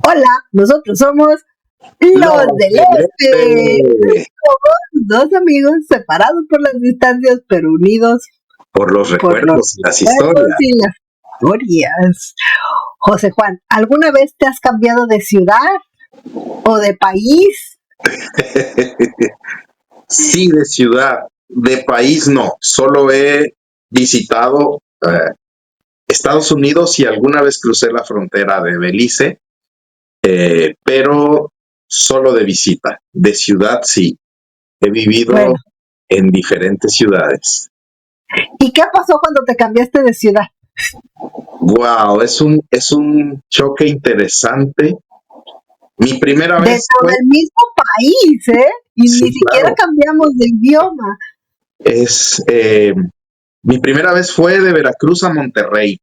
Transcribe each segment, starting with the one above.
Hola, nosotros somos los Los del del Este. Este, Somos dos amigos separados por las distancias, pero unidos por los por los recuerdos y las recuerdos historias. y las historias. José Juan, ¿alguna vez te has cambiado de ciudad o de país? Sí, de ciudad, de país no. Solo he visitado Estados Unidos y alguna vez crucé la frontera de Belice, pero solo de visita. De ciudad sí. He vivido Bueno, en diferentes ciudades. ¿y qué pasó cuando te cambiaste de ciudad? Wow, es un choque interesante. Mi primera vez Dentro fue, del mismo país, ¿eh? Y sí, ni siquiera claro, cambiamos de idioma. es mi primera vez fue de Veracruz a Monterrey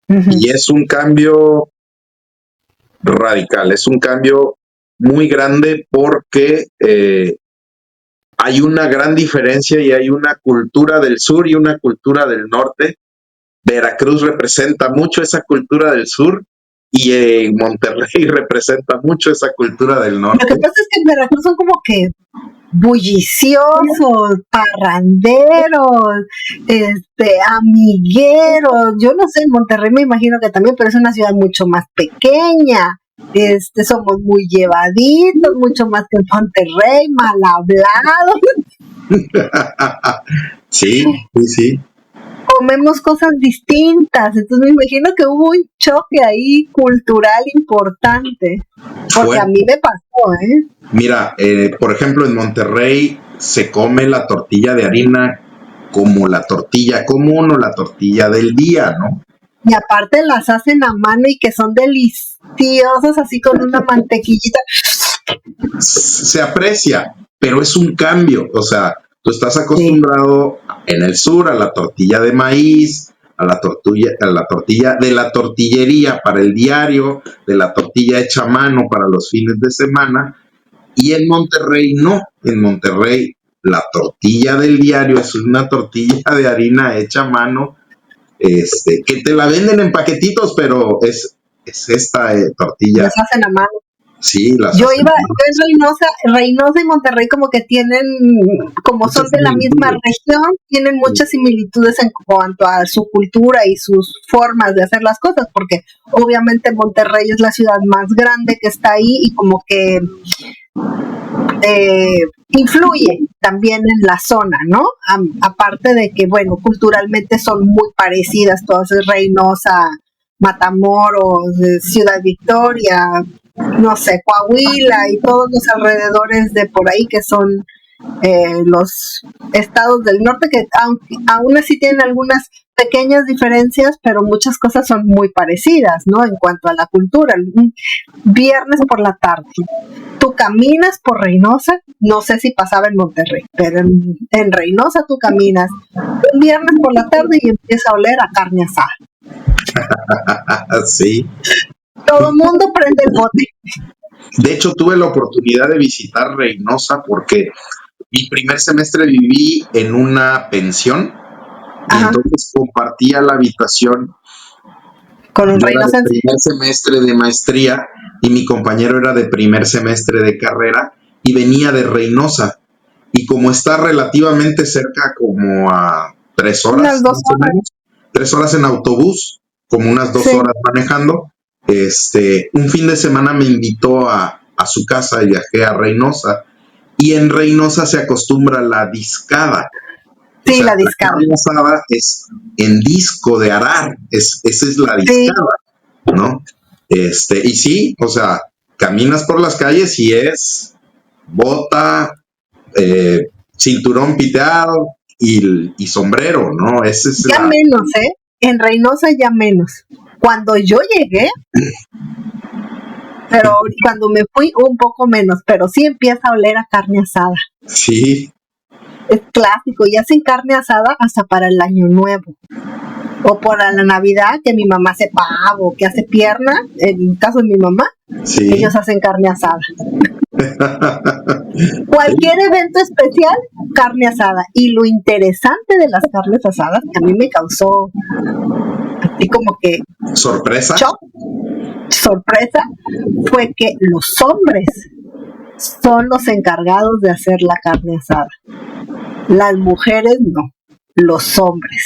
Ujú. y es un cambio radical, es un cambio muy grande porque hay una gran diferencia y hay una cultura del sur y una cultura del norte. Veracruz representa mucho esa cultura del sur y Monterrey representa mucho esa cultura del Lo que norte. pasa es que en Veracruz son como que bulliciosos, parranderos, amigueros. Yo no sé, en Monterrey me imagino que también, pero es una ciudad mucho más pequeña. Somos muy llevaditos, mucho más que en Monterrey, mal hablados, Sí, sí, sí. comemos cosas distintas. Entonces me imagino que hubo un choque ahí cultural importante, porque a Fuerte. mí me pasó, ¿eh? Mira, por ejemplo, en Monterrey se come la tortilla de harina como la tortilla común o la tortilla del día, ¿no? Y aparte las hacen a mano y que son deliciosas, así con una mantequillita. Se aprecia, pero es un cambio. O sea, tú estás Sí, acostumbrado en el sur a la tortilla de maíz, a la tortilla de la tortillería para el diario, de la tortilla hecha a mano para los fines de semana. Y en Monterrey no. En Monterrey la tortilla del diario es una tortilla de harina hecha a mano, que te la venden en paquetitos, pero es esta tortilla. las hacen a mano. Sí, las Yo hacen iba, a mano. yo en Reynosa y Monterrey como que tienen, como son Muchas de la misma similitudes. región, tienen muchas similitudes en cuanto a su cultura y sus formas de hacer las cosas, porque obviamente Monterrey es la ciudad más grande que está ahí y como que influye también en la zona, ¿no? Aparte de que, bueno, culturalmente son muy parecidas todas, Reynosa, Matamoros, Ciudad Victoria, no sé, Coahuila y todos los alrededores de por ahí que son los estados del norte que aún así tienen algunas pequeñas diferencias, pero muchas cosas son muy parecidas, ¿no? En cuanto a la cultura. Un viernes por la tarde, tú caminas por Reynosa, no sé si pasaba en Monterrey, pero en Reynosa tú caminas un viernes por la tarde y empieza a oler a carne asada. Sí. Todo el mundo prende el bote. De hecho, tuve la oportunidad de visitar Reynosa porque mi primer semestre viví en una pensión y Ajá, entonces compartía la habitación. con un Yo era de reinocense. primer semestre de maestría y mi compañero era de primer semestre de carrera y venía de Reynosa. Y como está relativamente cerca, como a 3 horas, Unas dos más o horas. menos, 3 horas en autobús, como unas dos Sí. horas manejando, un fin de semana me invitó a su casa y viajé a Reynosa. Y en Reynosa se acostumbra la discada. O Sí, sea, la la discada. carne asada es en disco de arar, esa es la Sí, discada, ¿no? Y sí, o sea, caminas por las calles y es bota, cinturón piteado y sombrero, ¿no? Esa es ya la... menos, ¿eh? En Reynosa ya menos. Cuando yo llegué, pero cuando me fui un poco menos, pero sí empieza a oler a carne asada. Sí, Es clásico y hacen carne asada hasta para el año nuevo. O para la Navidad, que mi mamá hace pavo, que hace pierna, en el caso de mi mamá, sí. ellos hacen carne asada. Cualquier evento especial, carne asada. Y lo interesante de las carnes asadas, que a mí me causó así como que Sorpresa. shock, sorpresa fue que los hombres son los encargados de hacer la carne asada. Las mujeres no, los hombres.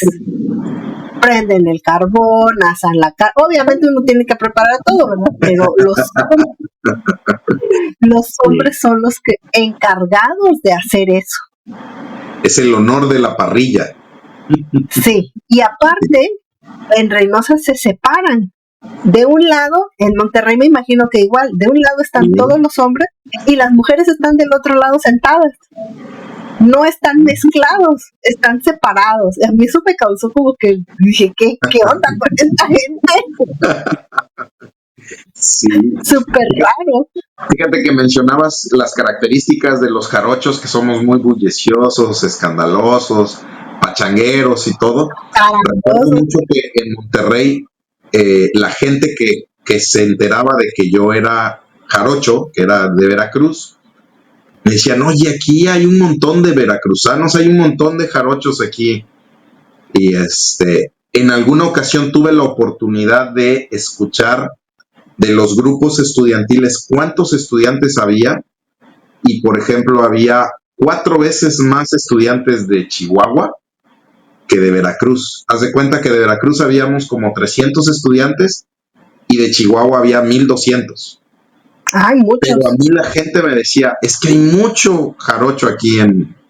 Prenden el carbón, asan la carne. Obviamente uno tiene que preparar todo, ¿verdad? Pero los hombres son los que encargados de hacer eso. Es el honor de la parrilla. Sí, y aparte, en Reynosa se separan. De un lado, en Monterrey me imagino que igual, de un lado están todos los hombres y las mujeres están del otro lado sentadas. No están mezclados, están separados. A mí eso me causó como que dije, ¿qué onda con esta gente? Sí. Súper raro. Fíjate que mencionabas las características de los jarochos, que somos muy bulliciosos, escandalosos, pachangueros y todo. Recuerdo mucho que en Monterrey la gente que se enteraba de que yo era jarocho, que era de Veracruz, me decían, oye, aquí hay un montón de veracruzanos, hay un montón de jarochos aquí. Y en alguna ocasión tuve la oportunidad de escuchar de los grupos estudiantiles cuántos estudiantes había, y por ejemplo había 4 veces más estudiantes de Chihuahua que de Veracruz. Haz de cuenta que de Veracruz habíamos como 300 estudiantes y de Chihuahua había 1200. Ay, muchos. Pero a mí la gente me decía, es que hay mucho jarocho aquí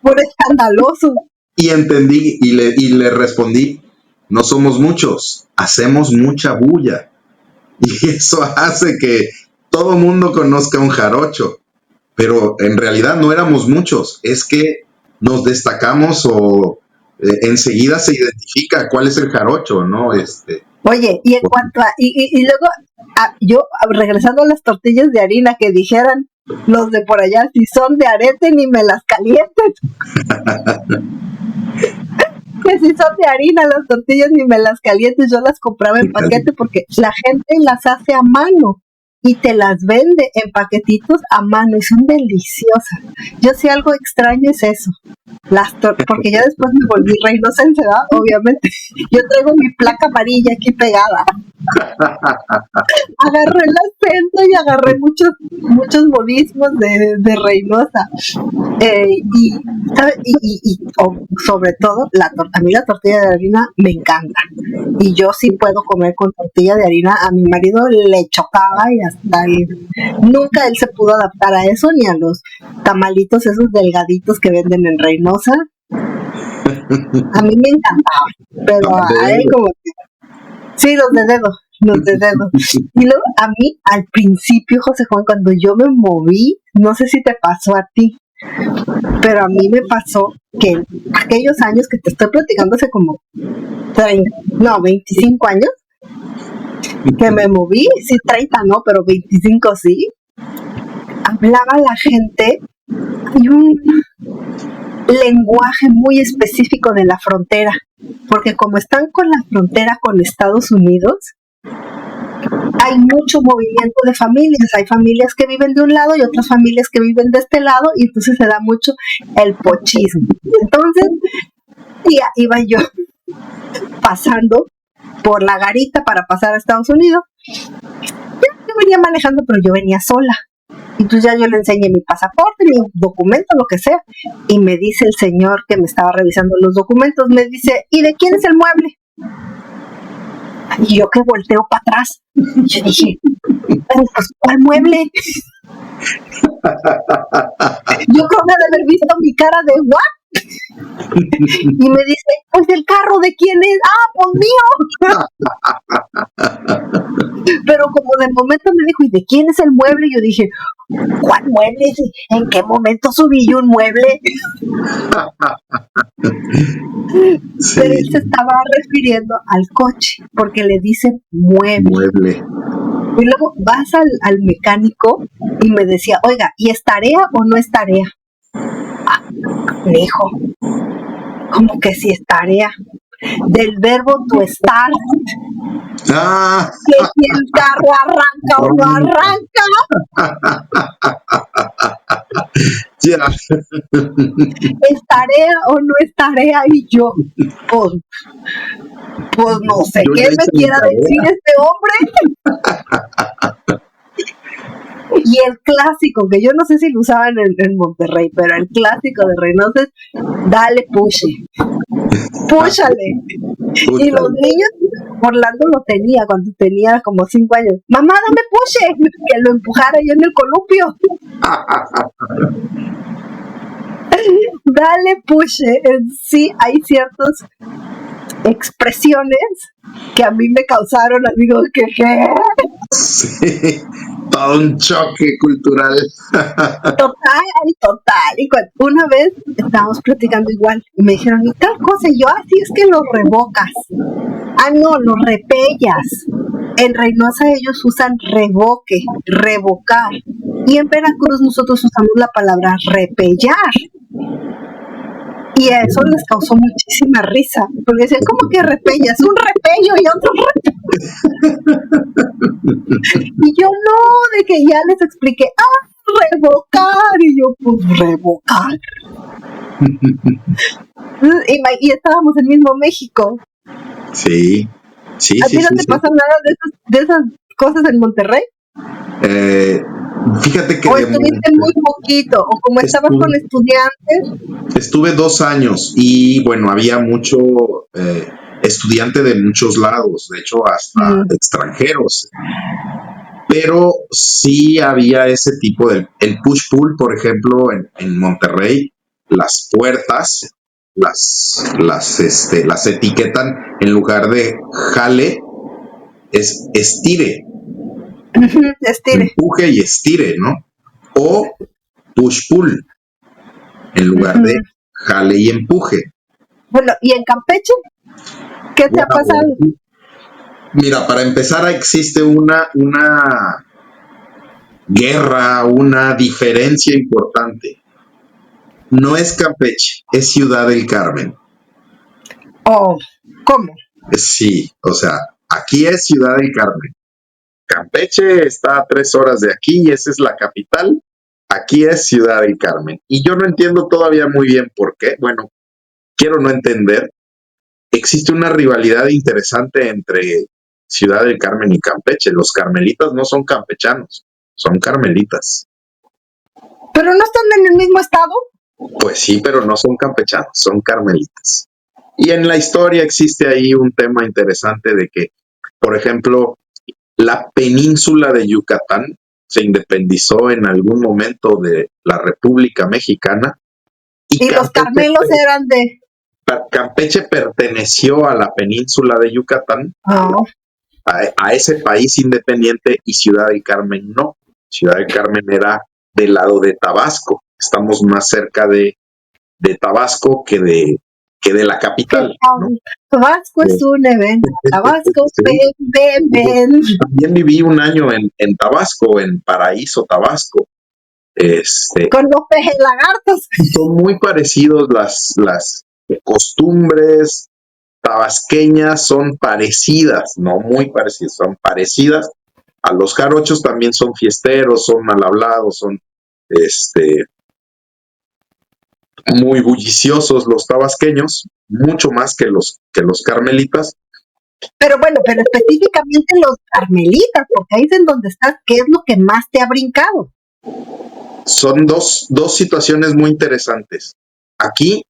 por escandaloso. Y entendí y le respondí, no somos muchos, hacemos mucha bulla. Y eso hace que todo mundo conozca un jarocho. Pero en realidad no éramos muchos, es que nos destacamos o enseguida se identifica cuál es el jarocho, ¿no? Oye, y en cuanto a, y luego yo regresando a las tortillas de harina que dijeran los de por allá, si son de arete ni me las calienten. Que si son de harina las tortillas ni me las calientes, yo las compraba en paquete porque la gente las hace a mano y te las vende en paquetitos a mano y son deliciosas. Yo sí algo extraño es eso, porque ya después me volví Reynosa en Ciudad, obviamente. Yo traigo mi placa amarilla aquí pegada. Agarré el acento y agarré muchos modismos de Reynosa. Sobre todo, a mí la tortilla de harina me encanta. Y yo sí puedo comer con tortilla de harina. A mi marido le chocaba y hasta nunca él se pudo adaptar a eso, ni a los tamalitos esos delgaditos que venden en Reynosa. A mí me encantaba, pero a él como que... Sí, los de dedo. Y luego a mí, al principio, José Juan, cuando yo me moví, no sé si te pasó a ti, pero a mí me pasó que en aquellos años que te estoy platicando, hace como 25 años, que me moví, sí, 30 no, pero 25 sí, hablaba la gente y un lenguaje muy específico de la frontera, porque como están con la frontera con Estados Unidos, hay mucho movimiento de familias, hay familias que viven de un lado y otras familias que viven de este lado, y entonces se da mucho el pochismo. Entonces, iba yo pasando por la garita para pasar a Estados Unidos. Yo venía manejando, pero yo venía sola. Entonces ya yo le enseñé mi pasaporte, mi documento, lo que sea, y me dice el señor que me estaba revisando los documentos, me dice, ¿y de quién es el mueble? Y yo que volteo para atrás, yo dije, pero pues, ¿cuál mueble? Yo creo que de haber visto mi cara de ¿what? Y me dice, pues el carro de quién es, pues mío. Pero como de momento me dijo, ¿y de quién es el mueble? Y yo dije, ¿cuál mueble? ¿En qué momento subí yo un mueble? Sí. Pero él se estaba refiriendo al coche, porque le dicen mueble. Y luego vas al mecánico y me decía, oiga, ¿y es tarea o no es tarea? Me dijo, ¿cómo que si es tarea? Del verbo to start. Que si el carro arranca o no arranca. Ya. ¿Estaré o no estaré ahí yo? Pues, pues no sé Yo qué ya me hice mi quiera decir tarea. este hombre. Y el clásico, que yo no sé si lo usaban en Monterrey, pero el clásico de Reynosa es, dale, púchale. Y los Púchale. niños, Orlando lo tenía cuando tenía como 5 años. Mamá, dame puche, que lo empujara yo en el columpio. Dale, puche. Sí, hay ciertas expresiones que a mí me causaron, así como que, ¿qué? Sí, todo un choque cultural. Total. Y una vez estábamos platicando igual y me dijeron, y tal cosa, y yo, así es que lo revocas. Ah, no, lo repellas. En Reynosa ellos usan revoque, revocar. Y en Veracruz nosotros usamos la palabra repellar. Y a eso les causó muchísima risa. Porque decían, ¿cómo que repellas? Un repello y otro Y yo no, de que ya les expliqué, revocar. Y yo, pues revocar. Y estábamos en mismo México. Sí, sí, ¿A sí, ti no sí, te sí. pasó nada de esas cosas en Monterrey? Eh, Fíjate que ¿O estuviste muy poquito? ¿O como estabas con estuve, estudiantes? estuve 2 años y bueno, había mucho estudiante de muchos lados, de hecho hasta Mm, extranjeros, pero sí había ese tipo de, el push-pull, por ejemplo, en Monterrey, las puertas las etiquetan en lugar de jale, es estire, estire. empuje y estire, ¿no? O push-pull, en lugar de Ujú. jale y empuje. Bueno, ¿y en Campeche? ¿Qué te ha Wow. pasado? Mira, para empezar existe una guerra, una diferencia importante. No es Campeche, es Ciudad del Carmen. Oh, ¿cómo? Sí, o sea, aquí es Ciudad del Carmen. Campeche está a 3 horas de aquí y esa es la capital. Aquí es Ciudad del Carmen. Y yo no entiendo todavía muy bien por qué. Bueno, quiero no entender. Existe una rivalidad interesante entre Ciudad del Carmen y Campeche. Los carmelitas no son campechanos, son carmelitas. ¿Pero no están en el mismo estado? Pues sí, pero no son campechanos, son carmelitas. Y en la historia existe ahí un tema interesante de que, por ejemplo, la península de Yucatán se independizó en algún momento de la República Mexicana y Y los Carmelos eran de... Campeche perteneció a la península de Yucatán, Oh, a ese país independiente, y Ciudad del Carmen no. Ciudad del Carmen era del lado de Tabasco. Estamos más cerca de Tabasco que de la que capital, ¿no? Tabasco es un evento. Tabasco, Sí. ven, ven, ven. También viví un año en Tabasco, en Paraíso, Tabasco. Con los pejes lagartos. Son muy parecidos las costumbres tabasqueñas, son parecidas, no muy parecidas, son parecidas. A los jarochos también son fiesteros, son mal hablados, son muy bulliciosos los tabasqueños, mucho más que los carmelitas. Pero bueno, pero específicamente los carmelitas, porque ahí es en donde estás, ¿qué es lo que más te ha brincado? Son dos situaciones muy interesantes. Aquí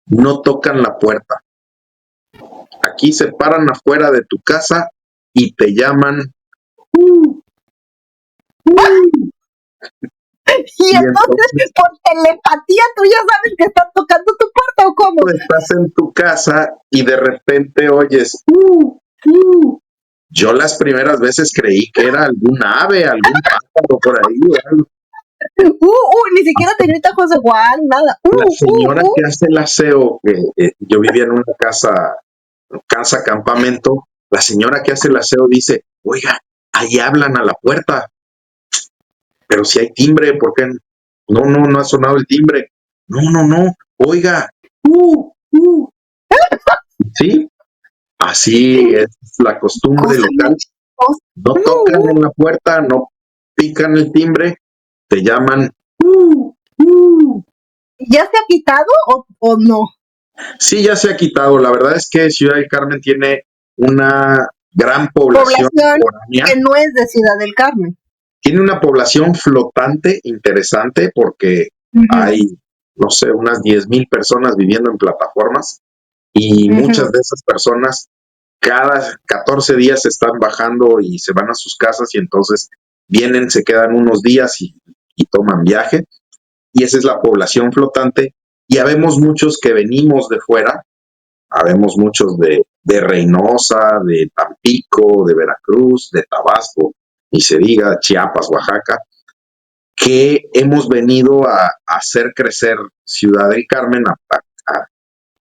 no tocan la puerta. Aquí se paran afuera de tu casa y te llaman. Uh, uh, Y y entonces, entonces por telepatía, tú ya sabes que están tocando tu puerta, ¿o cómo? tú estás en tu casa y de repente oyes. Yo las primeras veces creí que era algún ave, algún pájaro por ahí. Algo. Ni siquiera te grita José Juan, nada. La señora que hace el aseo, yo vivía en una casa campamento, la señora que hace el aseo dice, oiga, ahí hablan a la puerta, pero si hay timbre, ¿por qué no ha sonado el timbre? No, oiga, sí, así es la costumbre Cosa local, más no tocan chistosa. en la puerta, no pican el timbre, te llaman, ¿Ya se ha quitado o no? Sí, ya se ha quitado. La verdad es que Ciudad del Carmen tiene una gran población Población que foránea. no es de Ciudad del Carmen. Tiene una población flotante interesante porque Ujú, hay, no sé, unas 10,000 personas viviendo en plataformas y muchas ujú. de esas personas cada 14 días se están bajando y se van a sus casas y entonces vienen, se quedan unos días y toman viaje. Y esa es la población flotante. Y habemos muchos que venimos de fuera, habemos muchos de Reynosa, de Tampico, de Veracruz, de Tabasco, y se diga Chiapas, Oaxaca, que hemos venido a hacer crecer Ciudad del Carmen, a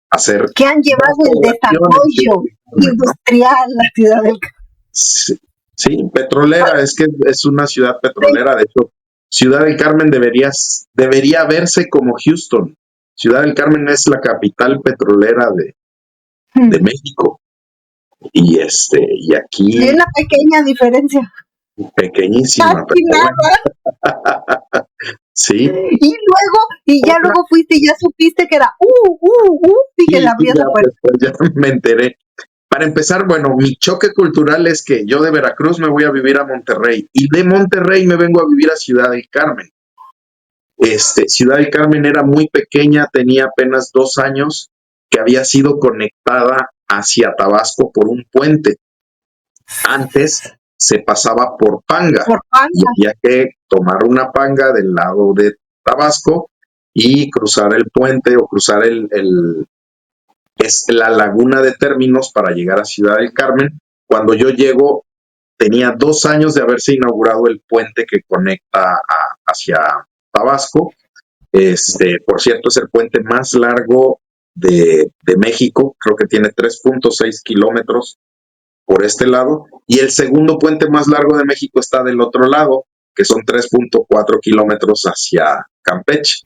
hacer Que han más llevado el población en Ciudad desarrollo del Carmen, ¿no? industrial a la Ciudad del Sí, sí, petrolera, es que es una ciudad petrolera. De hecho, Ciudad del Carmen debería verse como Houston. Ciudad del Carmen es la capital petrolera de Carmen. México. Y Hay aquí una pequeña diferencia. pequeñísima, Casi pero bueno, nada. sí, Y ya otra, luego fuiste y ya supiste que era y que le sí, abrías ya, la puerta. pues, ya me enteré. Para empezar, bueno, mi choque cultural es que yo de Veracruz me voy a vivir a Monterrey y de Monterrey me vengo a vivir a Ciudad del Carmen. Ciudad del Carmen era muy pequeña, tenía apenas 2 años, que había sido conectada hacia Tabasco por un puente. Antes se pasaba por Panga Por y panda. había que tomar una panga del lado de Tabasco y cruzar el puente o cruzar es la laguna de términos para llegar a Ciudad del Carmen. Cuando yo llego, tenía 2 años de haberse inaugurado el puente que conecta hacia Tabasco. Por cierto, es el puente más largo de México, creo que tiene 3.6 kilómetros por este lado, y el segundo puente más largo de México está del otro lado, que son 3.4 kilómetros hacia Campeche.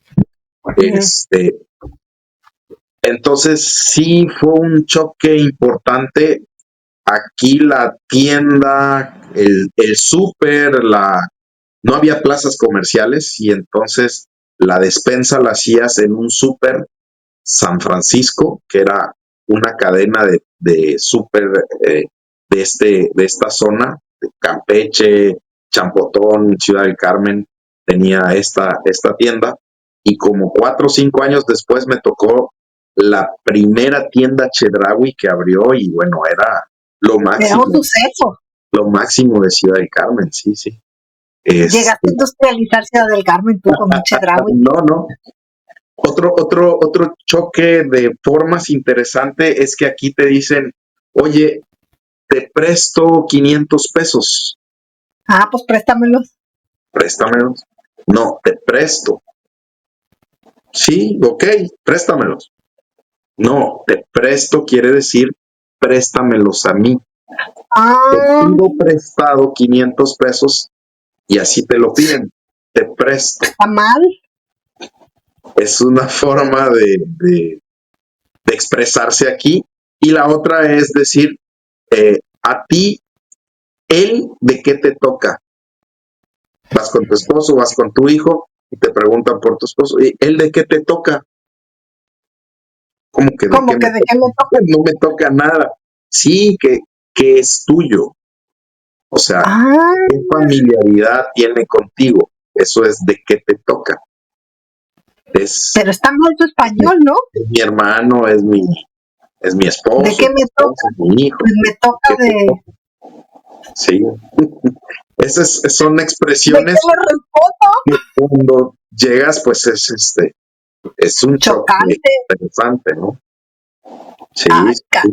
Ujú. Este, entonces sí fue un choque importante. Aquí la tienda, el súper, no había plazas comerciales y entonces la despensa la hacías en un súper San Francisco, que era una cadena de súper de esta zona, de Campeche, Champotón, Ciudad del Carmen, tenía esta tienda. Y como 4 o 5 años después me tocó la primera tienda Chedraui que abrió y bueno, era lo Era un máximo, suceso. lo máximo de Ciudad del Carmen, sí, sí. Llegaste a industrializar Ciudad del Carmen tú con un Chedraui. No, no. Otro choque de formas interesante es que aquí te dicen, oye, te presto 500 pesos, Ah, pues préstamelos. préstamelos. No, te presto. Sí, ok, préstamelos. No, te presto quiere decir préstamelos a mí. Te Ah, pido prestado 500 pesos y así te lo piden. Te presto. está mal. Es una forma de expresarse aquí. Y la otra es decir, a ti, él, ¿de qué te toca? Vas con tu esposo, vas con tu hijo y te preguntan por tu esposo. ¿Y él de qué te toca? ¿Cómo que de qué Como me que de qué toca? me toca. No me toca nada. Sí, que es tuyo. O sea, Ah, ¿qué familiaridad tiene contigo? Eso es de qué te toca. Es, pero está mal tu es, mi, español, ¿no? es mi hermano, es mi ¿De esposo, qué es mi me toca? esposa, es mi hijo. Pues me ¿De toca qué te toca? Sí. Esas son ¿de qué expresiones le respondo? que cuando llegas, pues es un choque Chocante. interesante, ¿no? Sí, Ah, sí.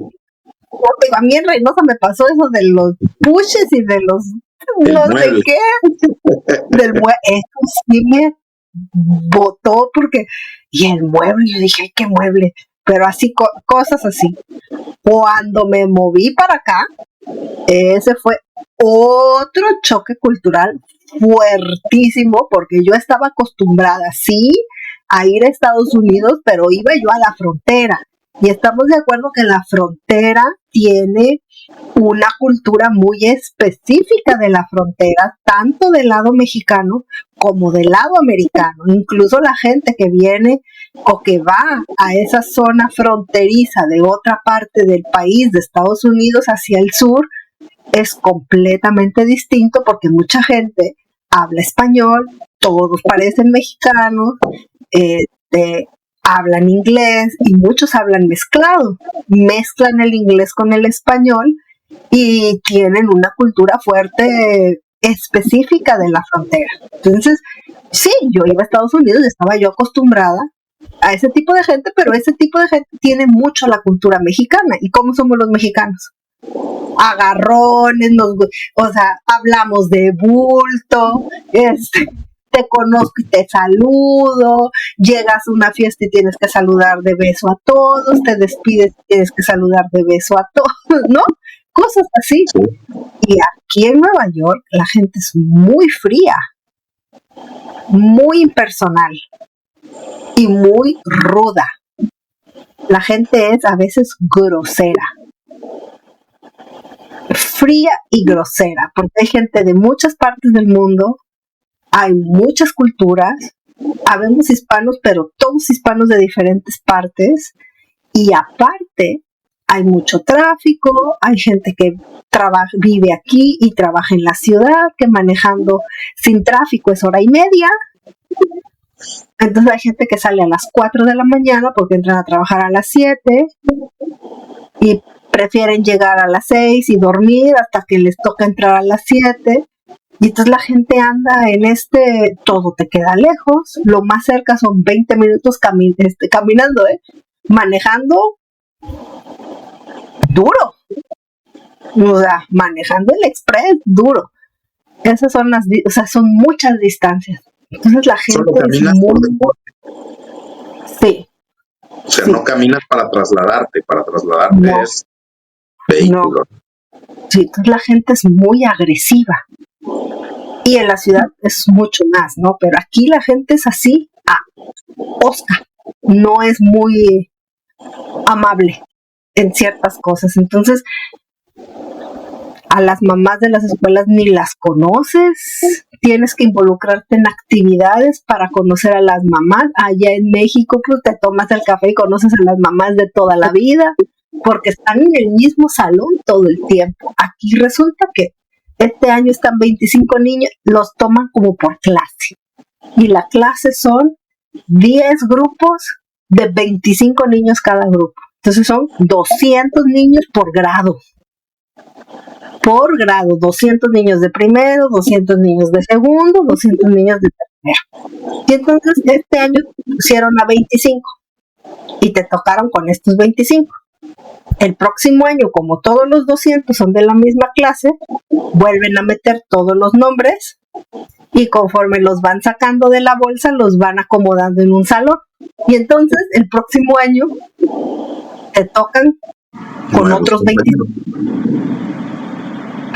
a mí en Reynosa me pasó eso de los pushes y de los El no sé mueble. qué, eso sí me botó porque, y el mueble, yo dije, ay, qué mueble, pero así, cosas así. Cuando me moví para acá, ese fue otro choque cultural fuertísimo porque yo estaba acostumbrada, sí, a ir a Estados Unidos, pero iba yo a la frontera. Y estamos de acuerdo que la frontera tiene una cultura muy específica de la frontera, tanto del lado mexicano como del lado americano. Incluso la gente que viene o que va a esa zona fronteriza de otra parte del país, de Estados Unidos hacia el sur, es completamente distinto porque mucha gente habla español, todos parecen mexicanos, hablan inglés y muchos hablan mezclado, mezclan el inglés con el español y tienen una cultura fuerte específica de la frontera. Entonces, sí, yo iba a Estados Unidos y estaba yo acostumbrada a ese tipo de gente, pero ese tipo de gente tiene mucho la cultura mexicana. ¿Y cómo somos los mexicanos? Agarrones, o sea, hablamos de bulto, te conozco y te saludo, llegas a una fiesta y tienes que saludar de beso a todos, te despides y tienes que saludar de beso a todos, ¿no? Cosas así. Sí. Y aquí en Nueva York la gente es muy fría, muy impersonal y muy ruda. La gente es a veces grosera, fría y grosera, porque hay gente de muchas partes del mundo, hay muchas culturas, habemos hispanos, pero todos hispanos de diferentes partes, y aparte hay mucho tráfico, hay gente que vive aquí y trabaja en la ciudad, que manejando sin tráfico es hora y media. Entonces hay gente que sale a las 4 de la mañana porque entran a trabajar a las 7 y prefieren llegar a las 6 y dormir hasta que les toca entrar a las 7. Y entonces la gente anda en todo te queda lejos, lo más cerca son 20 minutos caminando, manejando duro, o sea, manejando el express duro. Esas son son muchas distancias. Entonces la gente Solo caminas por deporte. Sí. O sea, sí. no caminas para trasladarte No. es vehículo. No. Sí, entonces la gente es muy agresiva. Y en la ciudad es mucho más, ¿no? Pero aquí la gente es así, osca, no es muy amable en ciertas cosas. Entonces, a las mamás de las escuelas ni las conoces, tienes que involucrarte en actividades para conocer a las mamás. Allá en México, pues te tomas el café y conoces a las mamás de toda la vida, porque están en el mismo salón todo el tiempo. Aquí resulta que este año están 25 niños, los toman como por clase. Y la clase son 10 grupos de 25 niños cada grupo. Entonces son 200 niños por grado. Por grado, 200 niños de primero, 200 niños de segundo, 200 niños de tercero. Y entonces este año pusieron a 25 y te tocaron con estos 25. El próximo año, como todos los 200 son de la misma clase, vuelven a meter todos los nombres y conforme los van sacando de la bolsa, los van acomodando en un salón. Y entonces el próximo año te tocan con otros 25.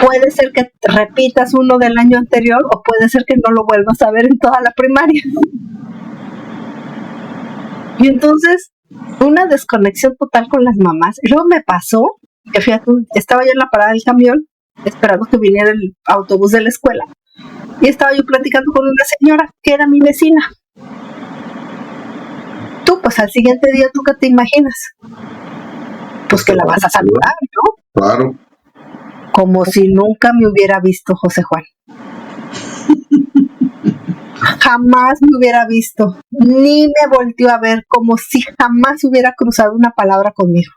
Puede ser que repitas uno del año anterior o puede ser que no lo vuelvas a ver en toda la primaria. Y entonces, una desconexión total con las mamás. Y luego me pasó que fíjate, estaba yo en la parada del camión esperando que viniera el autobús de la escuela y estaba yo platicando con una señora que era mi vecina. Tú, pues al siguiente día, ¿tú qué te imaginas? Pues que la vas a saludar, ¿no? Claro. Como si nunca me hubiera visto José Juan. Jamás me hubiera visto, ni me volteó a ver, como si jamás hubiera cruzado una palabra conmigo.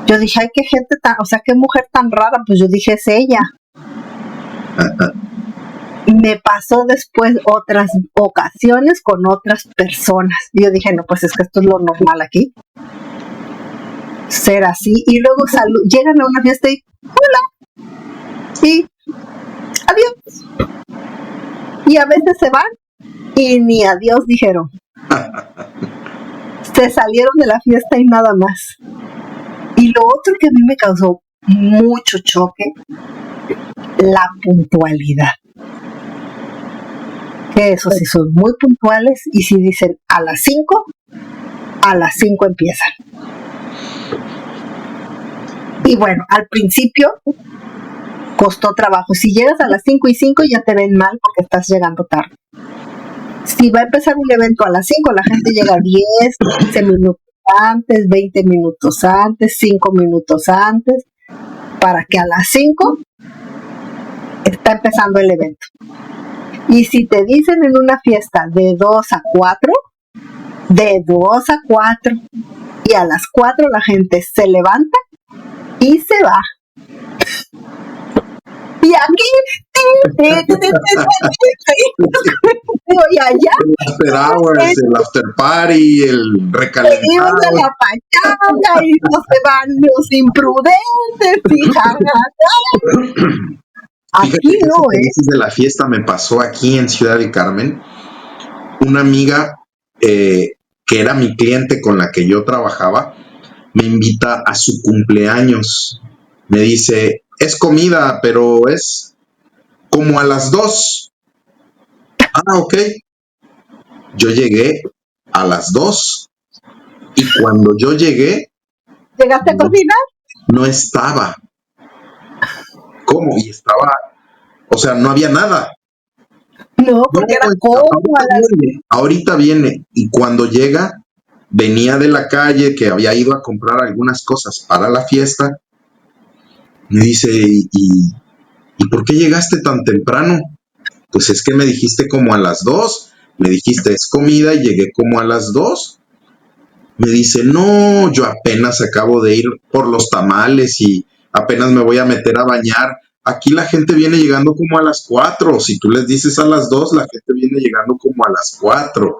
Yo dije, ay, qué gente qué mujer tan rara. Pues yo dije, es ella. Me pasó después otras ocasiones con otras personas. Y yo dije, no, pues es que esto es lo normal aquí. Ser así. Y luego llegan a una fiesta y, hola. Y adiós. Y a veces se van y ni adiós dijeron. Se salieron de la fiesta y nada más. Y lo otro que a mí me causó mucho choque, la puntualidad. Que eso sí son muy puntuales y si dicen a las 5 empiezan. Y bueno, al principio costó trabajo. Si llegas a las 5:05 ya te ven mal porque estás llegando tarde. Si va a empezar un evento a las 5, la gente llega 10, 15 minutos antes, 20 minutos antes, 5 minutos antes, para que a las 5 está empezando el evento. Y si te dicen en una fiesta de 2 a 4, de 2 a 4, y a las 4 la gente se levanta y se va. Y aquí, y allá, el after hours, el after party, el recalentado. seguimos de la pachanga y no se van los imprudentes, y jajaja. Fíjate Aquí que no, eso que dices de la fiesta me pasó aquí en Ciudad del Carmen. Una amiga que era mi cliente con la que yo trabajaba, me invita a su cumpleaños. Me dice, es comida, pero es como a las 2. Ah, ok. Yo llegué a las 2 y cuando yo llegué, ¿Llegaste a cocinar? no estaba. ¿Cómo? Y estaba, o sea, no había nada. No, porque era como a las... Ahorita viene. Y cuando llega, venía de la calle, que había ido a comprar algunas cosas para la fiesta. Me dice, ¿y por qué llegaste tan temprano? Pues es que me dijiste como a las 2. Me dijiste, es comida, y llegué como a las 2. Me dice, no, yo apenas acabo de ir por los tamales y apenas me voy a meter a bañar. Aquí la gente viene llegando como a las 4. Si tú les dices a las 2, la gente viene llegando como a las 4.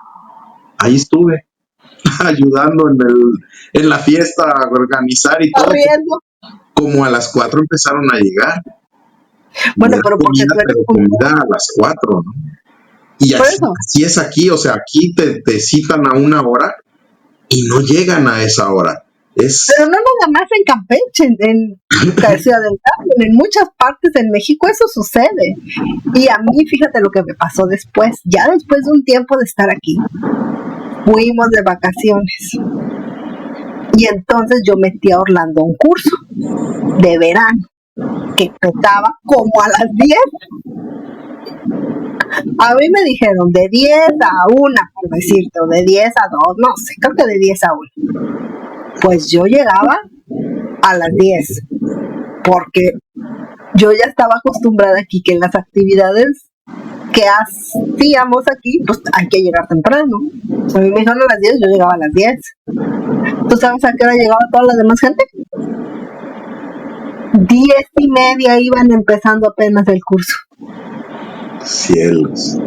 Ahí estuve, ayudando en la fiesta, a organizar y todo. Corriendo. Como a las 4 empezaron a llegar. Bueno, Ya pero porque comida, tú eres pero comida a las 4, ¿no? Y por así, eso. así es aquí, o sea, aquí te citan a una hora y no llegan a esa hora. Pero no nada más en Campeche, en Ciudad del Carmen, en muchas partes en México eso sucede. Y a mí, fíjate lo que me pasó después, ya después de un tiempo de estar aquí, fuimos de vacaciones. Y entonces yo metí a Orlando a un curso de verano que empezaba como a las 10. A mí me dijeron de 10 a 1, por decirte, o de 10 a 2, no sé, creo que de 10 a 1. Pues yo llegaba a las 10, porque yo ya estaba acostumbrada aquí que en las actividades que hacíamos aquí, pues hay que llegar temprano. A mí me dijeron a las 10, yo llegaba a las 10. ¿Tú sabes a qué hora llegaba toda la demás gente? 10:30 iban empezando apenas el curso. Cielos.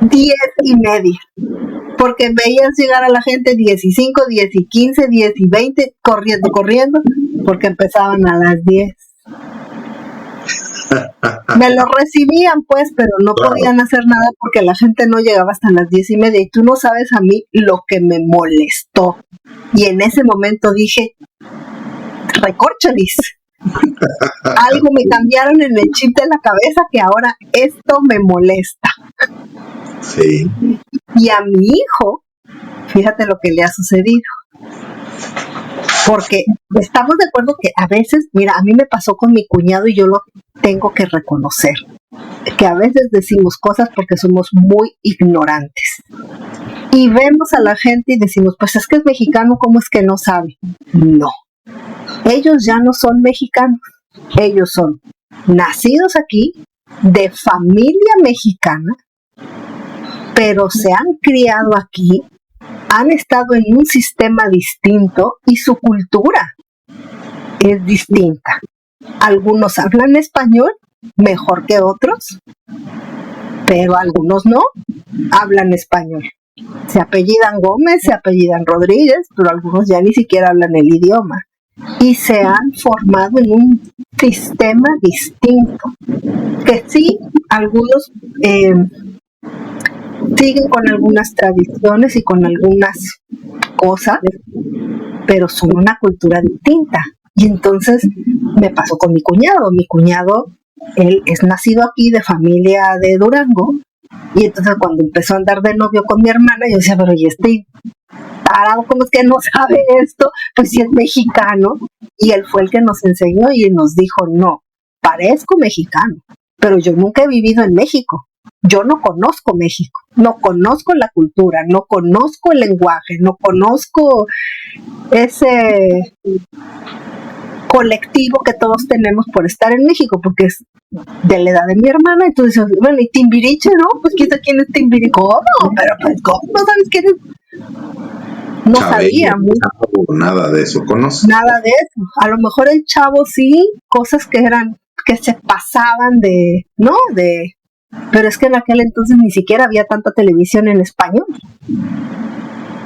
10:30. Porque veías llegar a la gente 10:05, 10:15, 10:20, corriendo, porque empezaban a las 10. Me lo recibían pues, pero no podían hacer nada porque la gente no llegaba hasta las 10:30. Y tú no sabes a mí lo que me molestó. Y en ese momento dije, recorcholis. Algo me cambiaron en el chip de la cabeza que ahora esto me molesta. Sí. Y a mi hijo, fíjate lo que le ha sucedido. Porque estamos de acuerdo que a veces, mira, a mí me pasó con mi cuñado y yo lo tengo que reconocer, que a veces decimos cosas porque somos muy ignorantes. Y vemos a la gente y decimos, pues es que es mexicano, ¿cómo es que no sabe? No. Ellos ya no son mexicanos. Ellos son nacidos aquí, de familia mexicana, pero se han criado aquí, han estado en un sistema distinto y su cultura es distinta. Algunos hablan español mejor que otros, pero algunos no hablan español. Se apellidan Gómez, se apellidan Rodríguez, pero algunos ya ni siquiera hablan el idioma. Y se han formado en un sistema distinto, que sí, algunos siguen con algunas tradiciones y con algunas cosas, pero son una cultura distinta. Y entonces me pasó con mi cuñado. Mi cuñado, él es nacido aquí de familia de Durango, y entonces cuando empezó a andar de novio con mi hermana, yo decía, pero ¿y este tarado, ¿cómo es que no sabe esto? Pues si es mexicano. Y él fue el que nos enseñó y nos dijo, no, parezco mexicano, pero yo nunca he vivido en México. Yo no conozco México, no conozco la cultura, no conozco el lenguaje, no conozco ese colectivo que todos tenemos por estar en México, porque es de la edad de mi hermana. Entonces, bueno, y Timbiriche, ¿no? Pues quién sabe quién es Timbiriche. ¿Cómo? Pero pues, ¿cómo no sabes quién es? No Chabelo, sabía nada de eso conoce. nada de eso. A lo mejor el Chavo sí, cosas que se pasaban ¿no? Pero es que en aquel entonces ni siquiera había tanta televisión en español.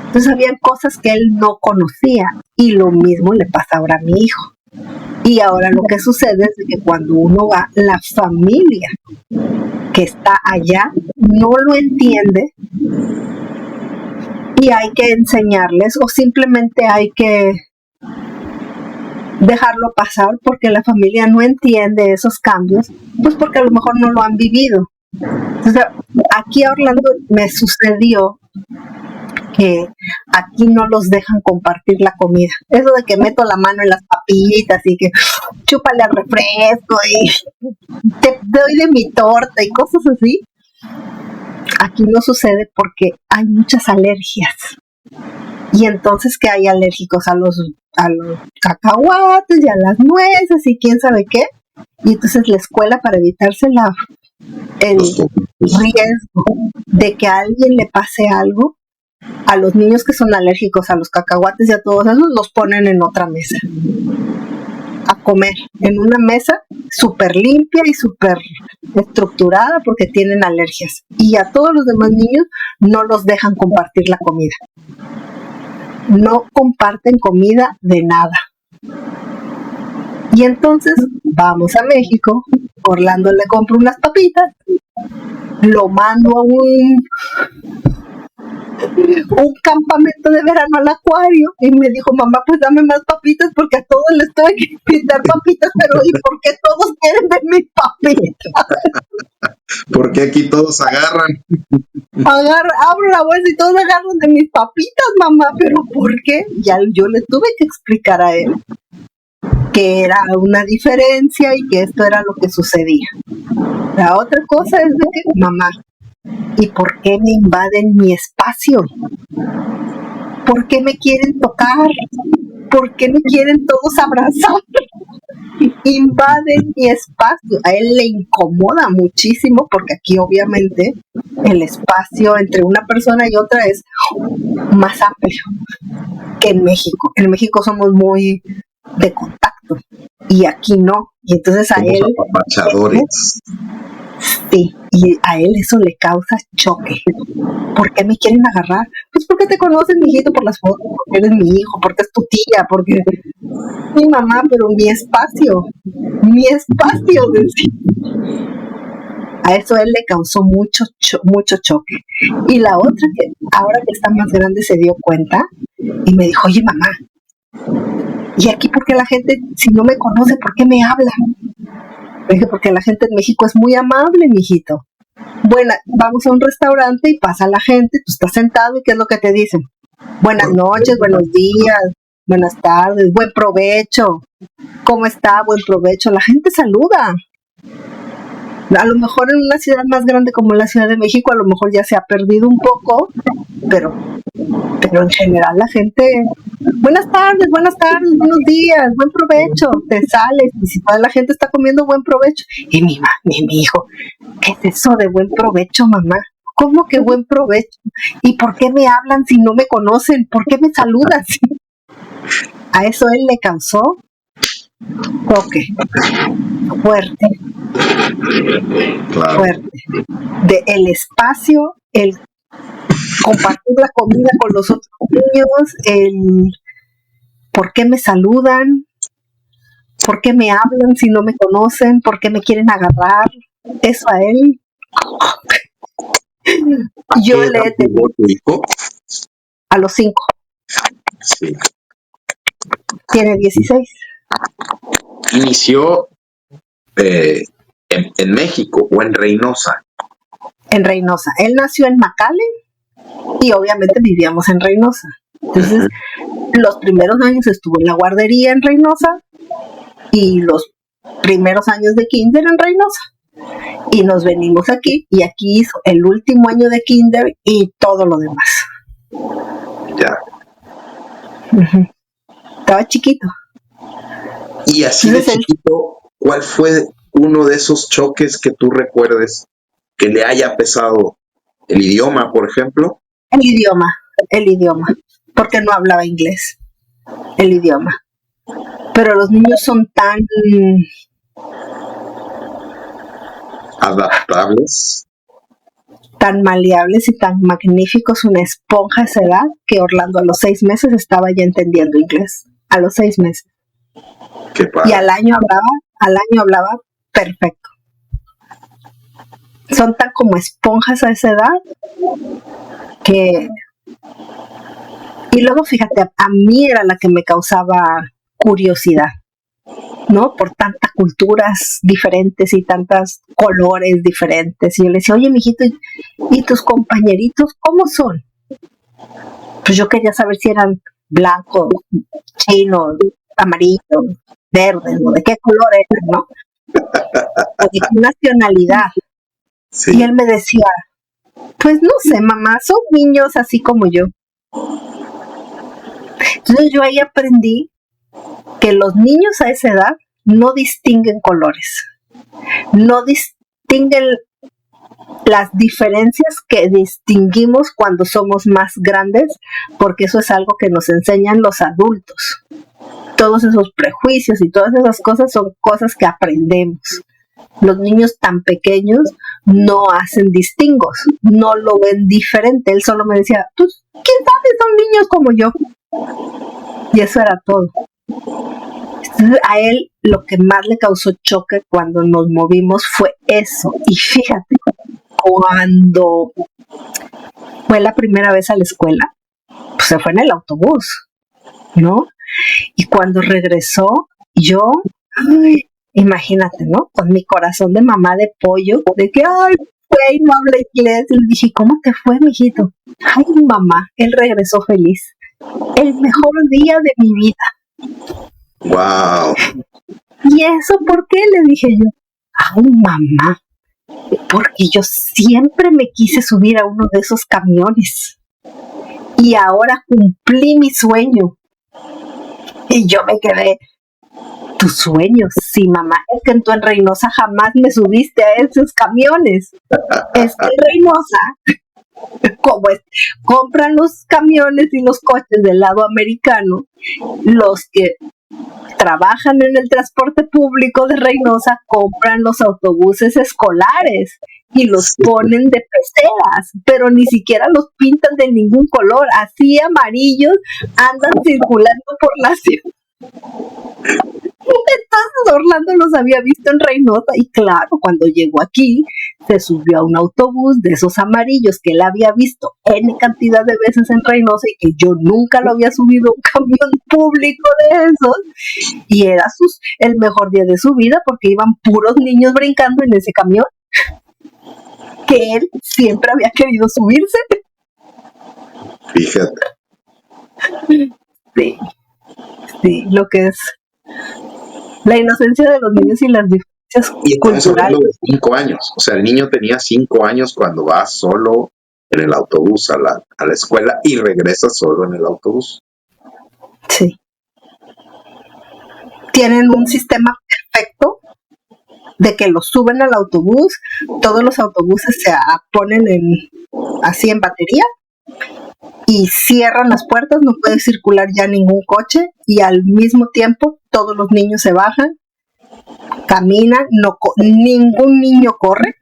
Entonces había cosas que él no conocía, y lo mismo le pasa ahora a mi hijo. Y ahora lo que sucede es que cuando uno va, la familia que está allá no lo entiende, y hay que enseñarles, o simplemente hay que dejarlo pasar porque la familia no entiende esos cambios, pues porque a lo mejor no lo han vivido. Entonces, aquí a Orlando me sucedió que aquí no los dejan compartir la comida. Eso de que meto la mano en las papitas y que chúpale al refresco y te doy de mi torta y cosas así, aquí no sucede porque hay muchas alergias. Y entonces que hay alérgicos a los cacahuates y a las nueces y quién sabe qué. Y entonces la escuela, para evitarse el riesgo de que a alguien le pase algo, a los niños que son alérgicos a los cacahuates y a todos esos, los ponen en otra mesa a comer, en una mesa súper limpia y súper estructurada porque tienen alergias. Y a todos los demás niños no los dejan compartir la comida. No comparten comida de nada. Y entonces vamos a México, Orlando le compra unas papitas, lo mando a un campamento de verano al acuario, y me dijo, mamá, pues dame más papitas porque a todos les tuve que pintar papitas, pero ¿y por qué todos quieren de mis papitas? Porque aquí todos agarran. Abro la bolsa y todos agarran de mis papitas, mamá, pero ¿por qué? Ya yo le tuve que explicar a él que era una diferencia y que esto era lo que sucedía. La otra cosa es de que, mamá, ¿y por qué me invaden mi espacio? ¿Por qué me quieren tocar? ¿Por qué me quieren todos abrazar? Invaden mi espacio. A él le incomoda muchísimo porque aquí obviamente el espacio entre una persona y otra es más amplio que en México. En México somos muy de contacto y aquí no. Y entonces a él... apapachadores. Sí, y a él eso le causa choque. ¿Por qué me quieren agarrar? Pues porque te conocen, mijito, por las fotos, porque eres mi hijo, porque es tu tía, porque mi mamá, pero mi espacio, decía. A eso él le causó mucho choque. Y la otra, que ahora que está más grande, se dio cuenta y me dijo, oye, mamá, ¿y aquí por qué la gente, si no me conoce, por qué me habla? Le dije, porque la gente en México es muy amable, mijito. Bueno, vamos a un restaurante y pasa la gente, tú estás sentado y ¿qué es lo que te dicen? Buenas noches, buenos días, buenas tardes, buen provecho. ¿Cómo está? Buen provecho. La gente saluda. A lo mejor en una ciudad más grande como la Ciudad de México, a lo mejor ya se ha perdido un poco, pero en general la gente, buenas tardes, buenos días, buen provecho, te sales, y si toda la gente está comiendo, buen provecho. Y mi hijo, ¿qué es eso de buen provecho, mamá? ¿Cómo que buen provecho? ¿Y por qué me hablan si no me conocen? ¿Por qué me saludan? A eso él le causó toque fuerte. Claro. Fuerte. De el espacio, el compartir la comida con los otros niños, el por qué me saludan, por qué me hablan si no me conocen, por qué me quieren agarrar. Eso a él. Yo le he tenido tu hijo? a los 5. Sí. Tiene 16. Inició en México o en Reynosa. En Reynosa. Él nació en McAllen y obviamente vivíamos en Reynosa. Entonces, los primeros años estuvo en la guardería en Reynosa y los primeros años de kinder en Reynosa. Y nos venimos aquí y aquí hizo el último año de kinder y todo lo demás. Ya. Estaba chiquito. Y así Entonces, de chiquito, ¿cuál fue uno de esos choques que tú recuerdes que le haya pesado? ¿El idioma, por ejemplo? El idioma, porque no hablaba inglés, el idioma. Pero los niños son tan Adaptables. tan maleables y tan magníficos, una esponja a esa edad, que Orlando a los 6 meses estaba ya entendiendo inglés. A los 6 meses. Qué padre. Y al año hablaba perfecto. Son tan como esponjas a esa edad que... Y luego, fíjate, a mí era la que me causaba curiosidad, ¿no? Por tantas culturas diferentes y tantos colores diferentes. Y yo le decía, oye, mijito, ¿y tus compañeritos cómo son? Pues yo quería saber si eran blancos, chinos, amarillos, verdes, ¿no? ¿De qué color eran, no? O de qué nacionalidad. Sí. Y él me decía, pues no sé, mamá, son niños así como yo. Entonces yo ahí aprendí que los niños a esa edad no distinguen colores, no distinguen las diferencias que distinguimos cuando somos más grandes, porque eso es algo que nos enseñan los adultos. Todos esos prejuicios y todas esas cosas son cosas que aprendemos. Los niños tan pequeños no hacen distingos, no lo ven diferente. Él solo me decía, pues, ¿quién sabe? Son niños como yo. Y eso era todo. Entonces, a él lo que más le causó choque cuando nos movimos fue eso. Y fíjate, cuando fue la primera vez a la escuela, pues se fue en el autobús, ¿no? Y cuando regresó, yo, ay, imagínate, ¿no? Con mi corazón de mamá de pollo, de que, ay, güey, no habla inglés. Y le dije, ¿cómo te fue, mijito? Ay, mamá, él regresó feliz. El mejor día de mi vida. Wow. ¿Y eso por qué? Le dije yo. Ay, mamá, porque yo siempre me quise subir a uno de esos camiones. Y ahora cumplí mi sueño. Y yo me quedé, tus sueños, sí, mamá, es que tú en Reynosa jamás me subiste a esos camiones. Es que en Reynosa, como es, compran los camiones y los coches del lado americano, los que trabajan en el transporte público de Reynosa compran los autobuses escolares y los ponen de peceras, pero ni siquiera los pintan de ningún color, así amarillos andan circulando por la ciudad. Entonces Orlando los había visto en Reynosa y claro, cuando llegó aquí se subió a un autobús de esos amarillos que él había visto N cantidad de veces en Reynosa y que yo nunca lo había subido a un camión público de esos, y era el mejor día de su vida porque iban puros niños brincando en ese camión que él siempre había querido subirse. Fíjate. Sí, lo que es la inocencia de los niños y las diferencias Y estamos culturales. hablando de 5 años. O sea, el niño tenía 5 años cuando va solo en el autobús a la escuela y regresa solo en el autobús. Sí. Tienen un sistema perfecto de que los suben al autobús, todos los autobuses se ponen así en batería y cierran las puertas, no puede circular ya ningún coche y al mismo tiempo todos los niños se bajan, caminan, ningún niño corre,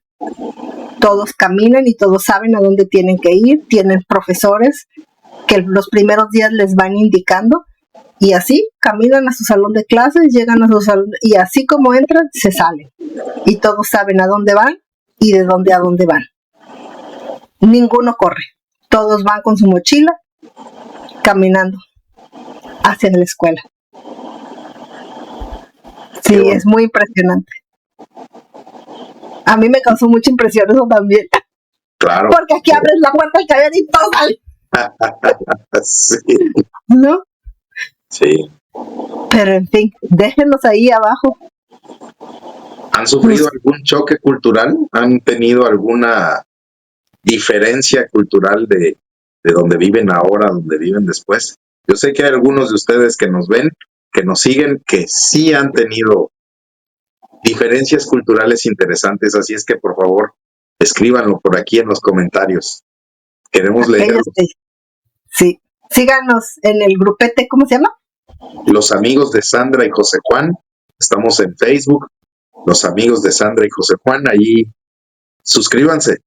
todos caminan y todos saben a dónde tienen que ir, tienen profesores que los primeros días les van indicando y así caminan a su salón de clases, llegan a su salón y así como entran se salen y todos saben a dónde van y de dónde a dónde van. Ninguno corre, todos van con su mochila caminando hacia la escuela. Sí, es muy impresionante. A mí me causó mucha impresión eso también. Claro. Porque aquí abres la puerta del camión y todo sale. Sí, ¿no? sí. Pero en fin, déjenos ahí abajo. ¿Han sufrido algún choque cultural? ¿Han tenido alguna diferencia cultural de donde viven ahora, donde viven después? Yo sé que hay algunos de ustedes que nos ven, que nos siguen, que sí han tenido diferencias culturales interesantes, así es que por favor, escríbanlo por aquí en los comentarios. Queremos Aquellos leerlos. que sí. Síganos en el grupete, ¿cómo se llama? Los amigos de Sandra y José Juan, estamos en Facebook, los amigos de Sandra y José Juan, allí suscríbanse.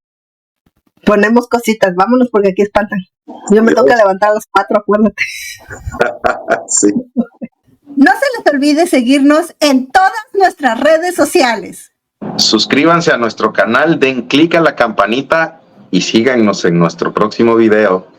Ponemos cositas, vámonos porque aquí espantan. Yo me toca levantar a las 4, acuérdate. Sí. No se les olvide seguirnos en todas nuestras redes sociales. Suscríbanse a nuestro canal, den clic a la campanita y síganos en nuestro próximo video.